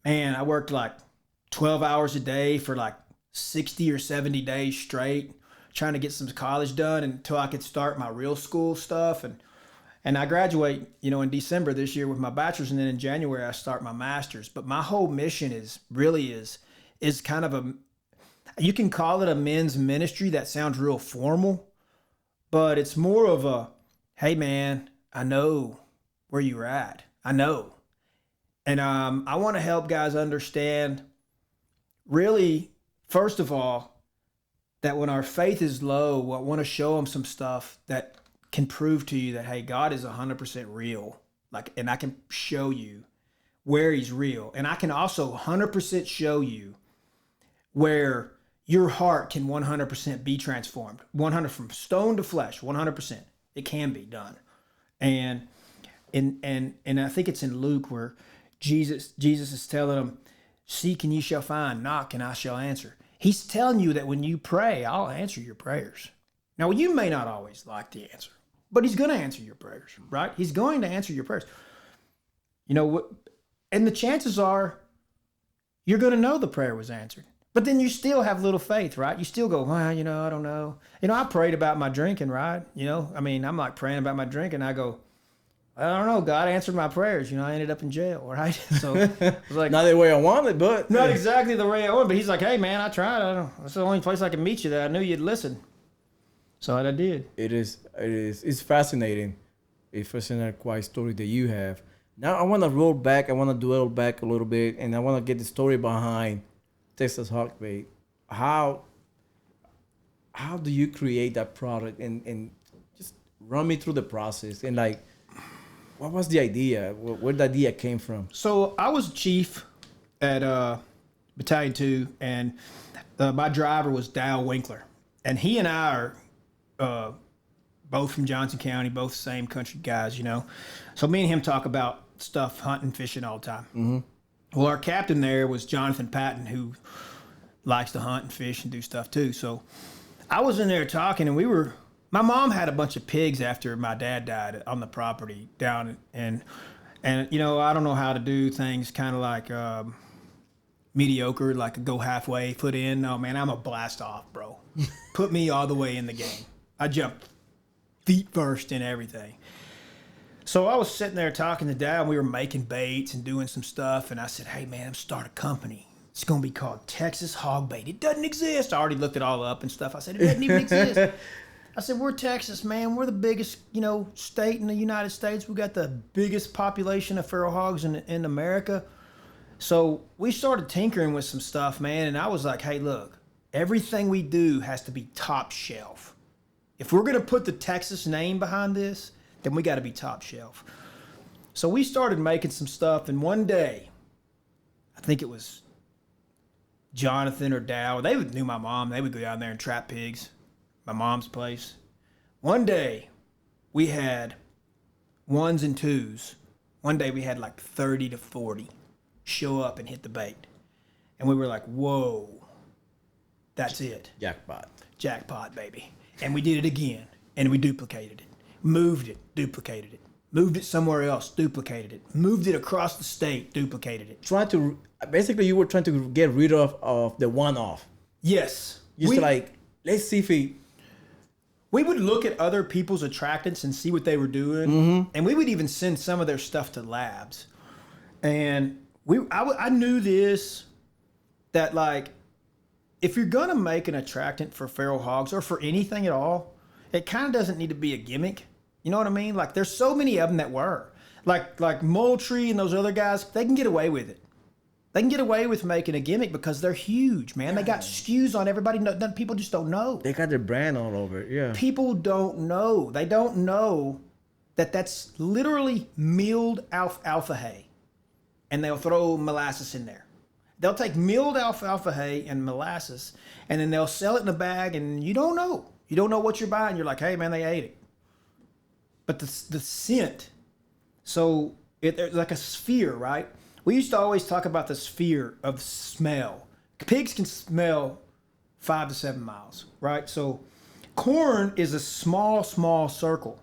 Man, I worked like 12 hours a day for like 60 or 70 days straight, trying to get some college done until I could start my real school stuff. And I graduate, in December this year with my bachelor's, and then in January I start my master's. But my whole mission is kind of you can call it a men's ministry. That sounds real formal, but it's more of a, hey man, I know where you're at. I know. And I want to help guys understand, really, first of all, that when our faith is low, I want to show them some stuff that can prove to you that, hey, God is 100% real. And I can show you where he's real. And I can also 100% show you where your heart can 100% be transformed. 100 from stone to flesh, 100%. It can be done. And I think it's in Luke where Jesus is telling them, seek and you shall find, knock and I shall answer. He's telling you that when you pray, I'll answer your prayers. Now, you may not always like the answer, but he's going to answer your prayers, right? He's going to answer your prayers. And the chances are you're going to know the prayer was answered. But then you still have little faith, right? You still go, well, I don't know. I prayed about my drinking, right? I'm like praying about my drinking. I go, I don't know. God answered my prayers. I ended up in jail, right? So it was like not the way I wanted, but not exactly the way I wanted. But he's like, hey, man, I tried. That's the only place I can meet you that I knew you'd listen. So I did. It's fascinating. It's fascinating, quite story that you have. Now I want to roll back. I want to dwell back a little bit, and I want to get the story behind Texas Hog Bait. How do you create that product, and just run me through the process, and like, what was the idea? Where the idea came from? So I was chief at Battalion 2, and my driver was Dal Winkler. And he and I are both from Johnson County, both same country guys, So me and him talk about stuff, hunting, fishing all the time. Mm-hmm. Well, our captain there was Jonathan Patton, who likes to hunt and fish and do stuff too. So I was in there talking, and my mom had a bunch of pigs after my dad died on the property down, and I don't know how to do things kind of like mediocre, like a go halfway, foot in. No, man, I'm a blast off, bro. Put me all the way in the game. I jumped feet first and everything. So I was sitting there talking to Dad, and we were making baits and doing some stuff, and I said, hey, man, I'm starting a company. It's going to be called Texas Hog Bait. It doesn't exist. I already looked it all up and stuff. I said, it doesn't even exist. I said, we're Texas, man. We're the biggest, state in the United States. We got the biggest population of feral hogs in America. So we started tinkering with some stuff, man. And I was like, hey, look, everything we do has to be top shelf. If we're going to put the Texas name behind this, then we got to be top shelf. So we started making some stuff. And one day, I think it was Jonathan or Dow, they knew my mom. They would go down there and trap pigs. My mom's place. One day, we had ones and twos. One day, we had like 30 to 40 show up and hit the bait. And we were like, whoa, that's it. Jackpot, baby. And we did it again, and we duplicated it. Moved it, duplicated it. Moved it somewhere else, duplicated it. Moved it across the state, duplicated it. Basically, you were trying to get rid of the one-off. Yes. Let's see if we would look at other people's attractants and see what they were doing. Mm-hmm. And we would even send some of their stuff to labs. And I knew this, that like, if you're going to make an attractant for feral hogs or for anything at all, it kind of doesn't need to be a gimmick. You know what I mean? Like, there's so many of them that were. Like Moultrie and those other guys, they can get away with it. They can get away with making a gimmick because they're huge, man. They got SKUs on everybody. People just don't know. They got their brand all over it, yeah. People don't know. They don't know that that's literally milled alfalfa hay. And they'll throw molasses in there. They'll take milled alfalfa hay and molasses, and then they'll sell it in a bag, and you don't know. You don't know what you're buying. You're like, hey, man, they ate it. But the scent, so it's like a sphere, right? We used to always talk about the sphere of smell. Pigs can smell 5 to 7 miles, right? So corn is a small, small circle.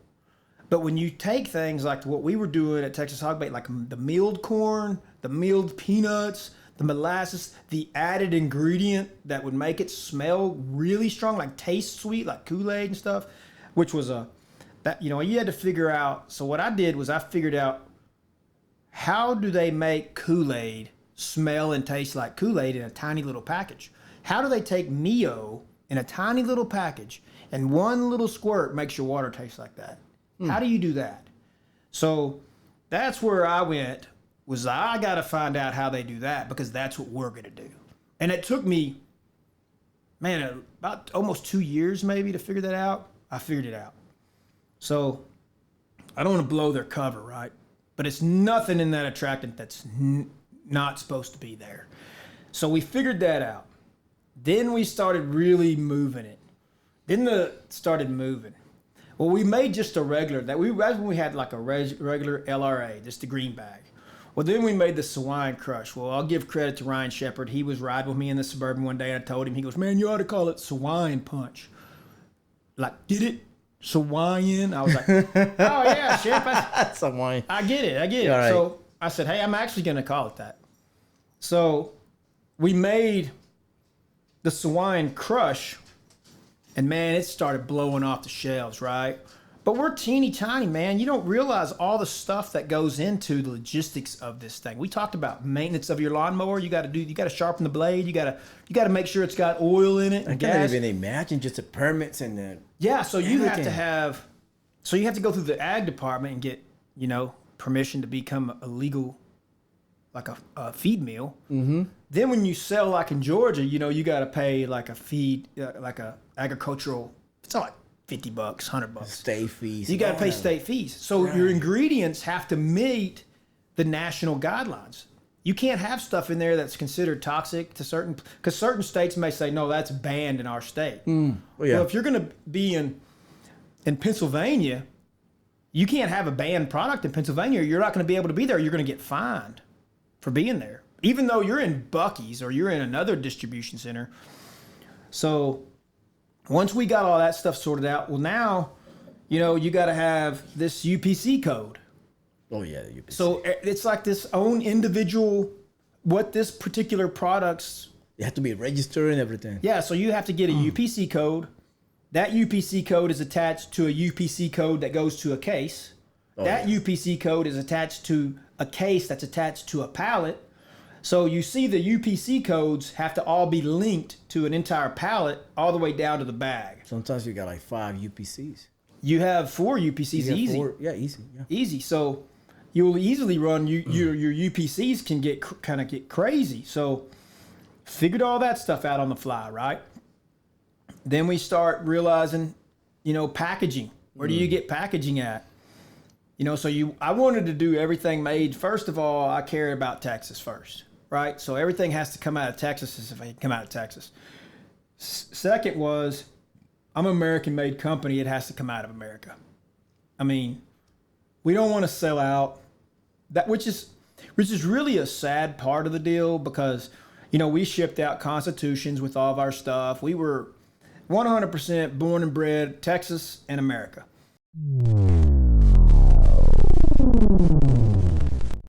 But when you take things like what we were doing at Texas Hog Bait, like the milled corn, the milled peanuts, the molasses, the added ingredient that would make it smell really strong, like taste sweet, like Kool-Aid and stuff, which was you had to figure out. So what I did was I figured out, how do they make Kool-Aid smell and taste like Kool-Aid in a tiny little package? How do they take Neo in a tiny little package and one little squirt makes your water taste like that? How do you do that? So that's where I went, was I got to find out how they do that, because that's what we're going to do. And it took me, man, about almost 2 years maybe to figure that out. I figured it out. So I don't want to blow their cover, right? But it's nothing in that attractant that's not supposed to be there. So we figured that out. Then we started really moving it. Started moving. Well, we made just a regular, that's when we had like a regular LRA, just the green bag. Well, then we made the Sawine Crush. Well, I'll give credit to Ryan Shepard. He was riding with me in the Suburban one day, and I told him, he goes, man, you ought to call it Sawine Punch. Like, get it? Sawine? I was like, oh yeah, Shep. Sawine. I get it. Right. So I said, hey, I'm actually going to call it that. So we made the Sawine Crush, and man, it started blowing off the shelves, right? But we're teeny tiny, man. You don't realize all the stuff that goes into the logistics of this thing. We talked about maintenance of your lawnmower. You got to sharpen the blade. You got to make sure it's got oil in it. I can't even imagine just the permits and the so you have to go through the ag department and get permission to become a legal, like a feed mill. Mm-hmm. Then when you sell, like in Georgia, you got to pay like a feed, like a agricultural. It's not like $50, $100. State fees. You got to pay state fees. So your ingredients have to meet the national guidelines. You can't have stuff in there that's considered toxic to because certain states may say, no, that's banned in our state. Well, if you're going to be in Pennsylvania, you can't have a banned product in Pennsylvania. You're not going to be able to be there. You're going to get fined for being there, even though you're in Buc-ee's or you're in another distribution center. So once we got all that stuff sorted out, well, now, you got to have this UPC code. Oh, yeah, the UPC. So it's like this own individual, what this particular product's. You have to be registered and everything. Yeah, so you have to get a UPC code. That UPC code is attached to a UPC code that goes to a case. That UPC code is attached to a case that's attached to a pallet. So you see the UPC codes have to all be linked to an entire pallet all the way down to the bag. Sometimes you got like 5 UPCs. You have 4 UPCs easy. 4, easy. Yeah. Easy. So you'll easily run, your UPCs can get crazy. So figured all that stuff out on the fly, right? Then we start realizing, packaging. Where do you get packaging at? I wanted to do everything made. First of all, I care about Texas first, right? So everything has to come out of Texas as if it can come out of Texas. Second was, I'm an American-made company. It has to come out of America. I mean, we don't want to sell out. Which is really a sad part of the deal, because, we shipped out Constitutions with all of our stuff. We were 100% born and bred Texas and America.